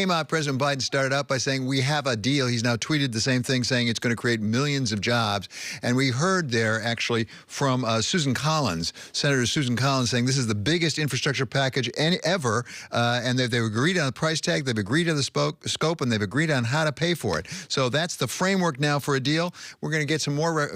came out, President Biden started out by saying, we have a deal. He's now tweeted the same thing, saying it's going to create millions of jobs. And we heard there, actually, from Susan Collins, Senator Susan Collins, saying this is the biggest infrastructure package ever. And they've agreed on the price tag, they've agreed on the scope, and they've agreed on how to pay for it. So that's the framework now for a deal. We're going to get some more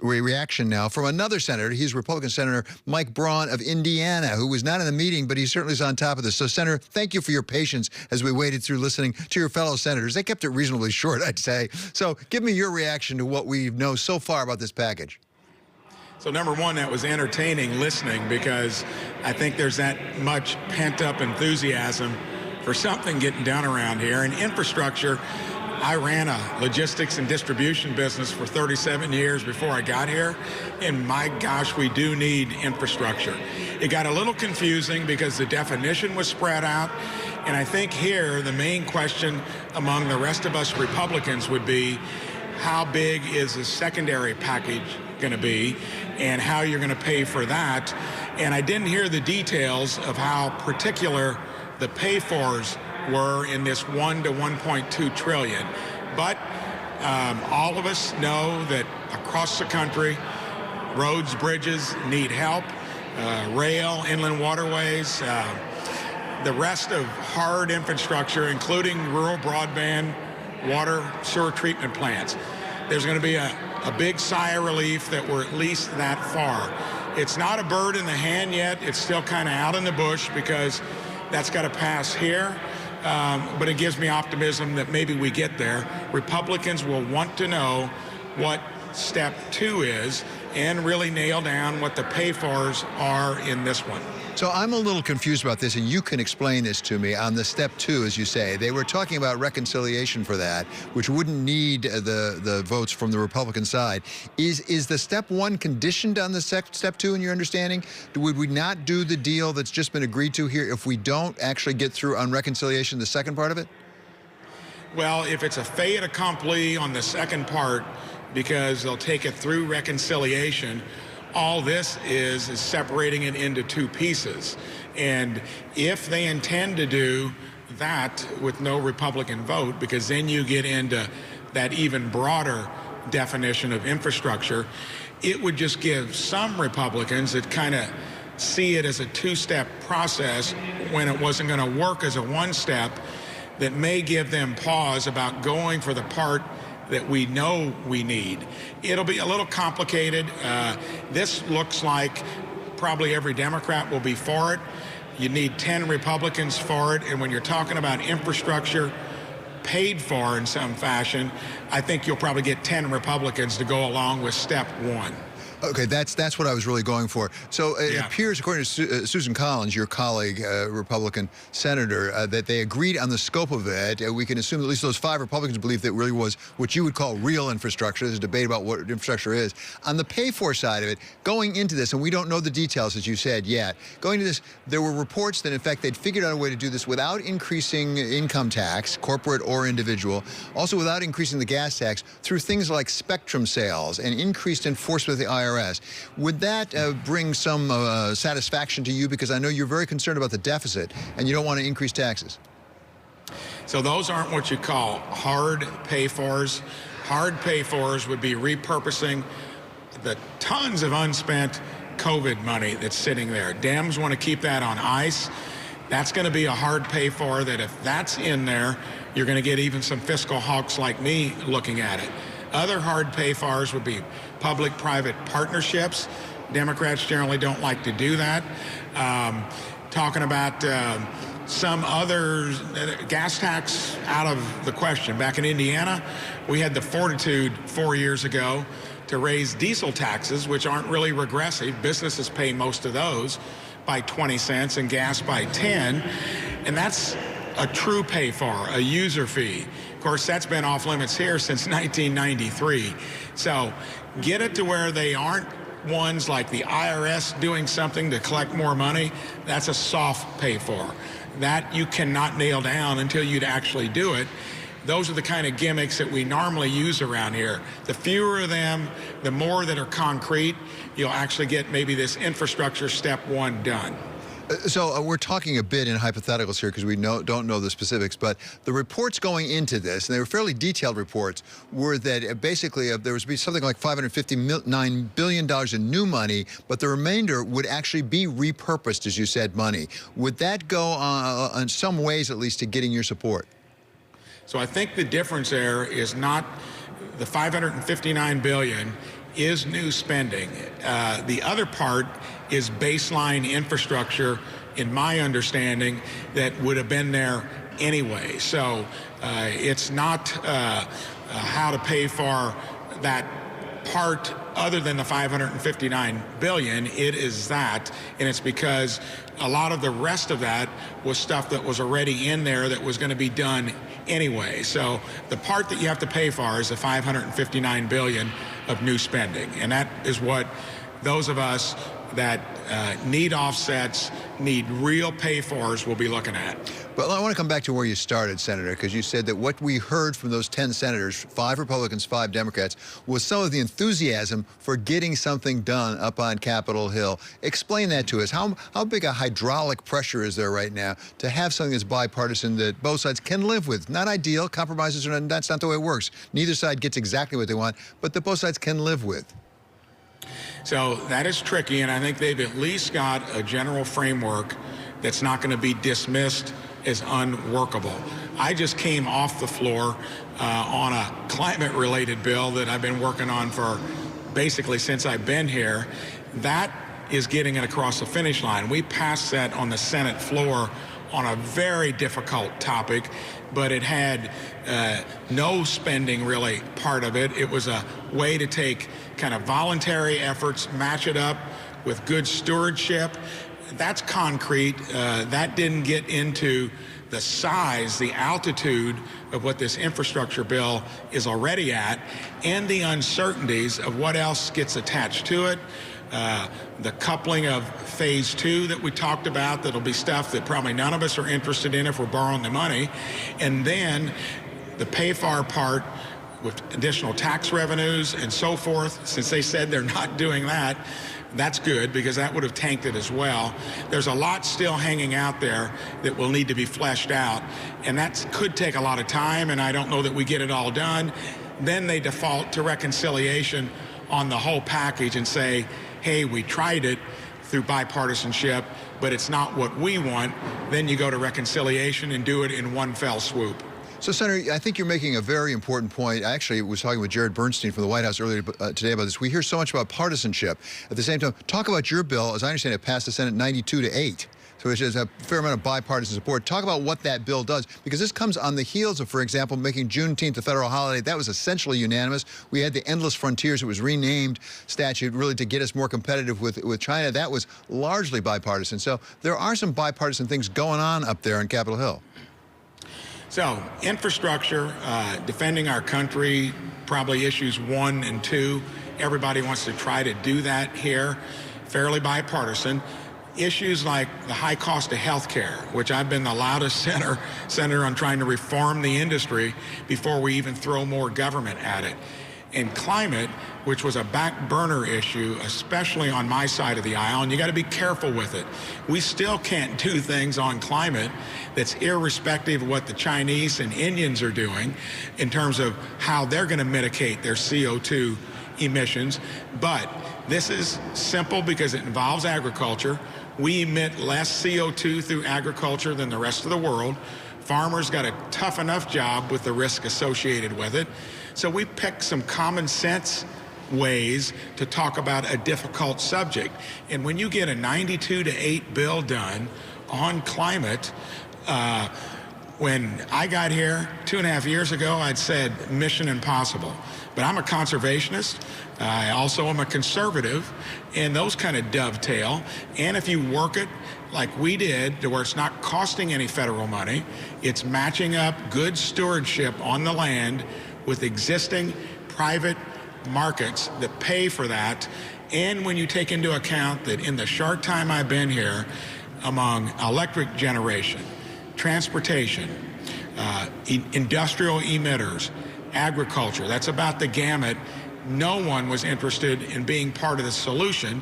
reaction now from another senator. He's Republican Senator Mike Braun of Indiana, who was not in the meeting, but he certainly is on top of this. So, Senator, thank you for your patience as we waited through listening to your fellow senators. They kept it reasonably short, I'd say. So give me your reaction to what we know so far about this package. So number one, that was entertaining listening, because I think there's that much pent-up enthusiasm for something getting done around here. And infrastructure, I ran a logistics and distribution business for 37 years before I got here, and my gosh, we do need infrastructure. It got a little confusing because the definition was spread out, and I think here the main question among the rest of us Republicans would be, how big is the secondary package going to be, and how you're going to pay for that. And I didn't hear the details of how particular the pay-fors were in this 1 to 1.2 trillion. But all of us know that across the country, roads, bridges need help, rail, inland waterways, the rest of hard infrastructure, including rural broadband, water, sewer treatment plants. There's going to be a big sigh of relief that we're at least that far. It's not a bird in the hand yet. It's still kind of out in the bush, because that's got to pass here. But it gives me optimism that maybe we get there. Republicans will want to know what step 2 is and really nail down what the pay-fors are in this one. So I'm a little confused about this, and you can explain this to me. On the step 2, as you say, they were talking about reconciliation for that, which wouldn't need the votes from the Republican side. Is the step 1 conditioned on the step 2 in your understanding? Would we not do the deal that's just been agreed to here if we don't actually get through on reconciliation, the second part of it? Well, if it's a fait accompli on the second part, because they'll take it through reconciliation, all this is separating it into 2 pieces. And if they intend to do that with no Republican vote, because then you get into that even broader definition of infrastructure, it would just give some Republicans that kind of see it as a 2-step process when it wasn't going to work as a 1-step, that may give them pause about going for the part that we know we need. It'll be a little complicated. This looks like probably every Democrat will be for it. You need 10 Republicans for it. And when you're talking about infrastructure paid for in some fashion, I think you'll probably get 10 Republicans to go along with step 1. Okay, that's what I was really going for. So it appears, according to Susan Collins, your colleague, Republican senator, that they agreed on the scope of it. We can assume at least those 5 Republicans believe that really was what you would call real infrastructure. There's a debate about what infrastructure is. On the pay-for side of it, going into this, and we don't know the details, as you said, yet, going into this, there were reports that, in fact, they'd figured out a way to do this without increasing income tax, corporate or individual, also without increasing the gas tax, through things like spectrum sales and increased enforcement of the IRS. Would that bring some satisfaction to you? Because I know you're very concerned about the deficit and you don't want to increase taxes. So those aren't what you call hard pay-fors. Hard pay-fors would be repurposing the tons of unspent COVID money that's sitting there. Dems want to keep that on ice. That's going to be a hard pay-for that if that's in there, you're going to get even some fiscal hawks like me looking at it. Other hard pay-fors would be public-private partnerships. Democrats generally don't like to do that. Talking about some other gas tax out of the question. Back in Indiana, we had the fortitude 4 years ago to raise diesel taxes, which aren't really regressive. Businesses pay most of those by 20 cents and gas by 10. And that's a true pay-for, a user fee. Of course, that's been off limits here since 1993. So get it to where they aren't ones like the IRS doing something to collect more money. That's a soft pay-for. That you cannot nail down until you'd actually do it. Those are the kind of gimmicks that we normally use around here. The fewer of them, the more that are concrete, you'll actually get maybe this infrastructure step 1 done. So we're talking a bit in hypotheticals here because we don't know the specifics, but the reports going into this, and they were fairly detailed reports, were that basically there was something like $559 billion in new money, but the remainder would actually be repurposed, as you said, money. Would that go in some ways, at least, to getting your support? So I think the difference there is not the $559 billion is new spending. The other part is baseline infrastructure, in my understanding, that would have been there anyway. So it's not how to pay for that part other than the $559 billion. It is that, and it's because a lot of the rest of that was stuff that was already in there that was going to be done anyway. So the part that you have to pay for is the $559 billion of new spending, and that is what those of us that need offsets, need real pay-fors will be looking at. But I want to come back to where you started, Senator, because you said that what we heard from those 10 senators, 5 Republicans, 5 Democrats, was some of the enthusiasm for getting something done up on Capitol Hill. Explain that to us. How big a hydraulic pressure is there right now to have something that's bipartisan that both sides can live with? Not ideal. Compromises are not, that's not the way it works. Neither side gets exactly what they want, but that both sides can live with. So that is tricky, and I think they've at least got a general framework that's not going to be dismissed as unworkable. I just came off the floor on a climate-related bill that I've been working on for basically since I've been here. That is getting it across the finish line. We passed that on the Senate floor on a very difficult topic, but it had no spending really part of it. It was a way to take kind of voluntary efforts, match it up with good stewardship. That's concrete. That didn't get into the size, the altitude of what this infrastructure bill is already at, and the uncertainties of what else gets attached to it. The coupling of phase 2 that we talked about, that'll be stuff that probably none of us are interested in if we're borrowing the money. And then the pay-for part with additional tax revenues and so forth. Since they said they're not doing that, that's good because that would have tanked it as well. There's a lot still hanging out there that will need to be fleshed out, and that could take a lot of time, and I don't know that we get it all done. Then they default to reconciliation on the whole package and say, hey, we tried it through bipartisanship, but it's not what we want. Then you go to reconciliation and do it in one fell swoop. So, Senator, I think you're making a very important point. I actually was talking with Jared Bernstein from the White House earlier today about this. We hear so much about partisanship. At the same time, talk about your bill. As I understand it, passed the Senate 92-8. So which is a fair amount of bipartisan support. Talk about what that bill does, because this comes on the heels of, for example, making Juneteenth a federal holiday. That was essentially unanimous. We had the Endless Frontiers, it was renamed statute really to get us more competitive with China. That was largely bipartisan. So there are some bipartisan things going on up there on Capitol Hill. So infrastructure, defending our country, probably issues 1 and 2. Everybody wants to try to do that here, fairly bipartisan. Issues like the high cost of health care, which I've been the loudest senator on trying to reform the industry before we even throw more government at it. And climate, which was a back burner issue, especially on my side of the aisle, and you got to be careful with it. We still can't do things on climate that's irrespective of what the Chinese and Indians are doing in terms of how they're going to mitigate their CO2 emissions. But this is simple because it involves agriculture. We emit less CO2 through agriculture than the rest of the world. Farmers got a tough enough job with the risk associated with it. So we picked some common sense ways to talk about a difficult subject. And when you get a 92-8 bill done on climate, when I got here 2.5 years ago, I'd said mission impossible. But I'm a conservationist. I also am a conservative, and those kind of dovetail. And if you work it like we did, to where it's not costing any federal money, it's matching up good stewardship on the land with existing private markets that pay for that. And when you take into account that in the short time I've been here, among electric generation, transportation, industrial emitters, agriculture, that's about the gamut, no one was interested in being part of the solution.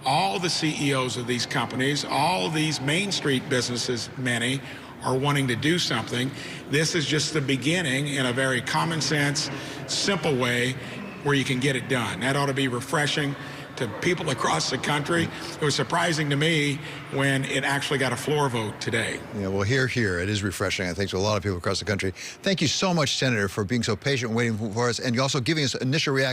all the CEOs of these companies, all these Main Street businesses, many, are wanting to do something. This is just the beginning in a very common sense, simple way where you can get it done. That ought to be refreshing to people across the country. It was surprising to me when it actually got a floor vote today. Yeah, well, here, it is refreshing, I think, to a lot of people across the country. Thank you so much, Senator, for being so patient and waiting for us, and also giving us initial reaction.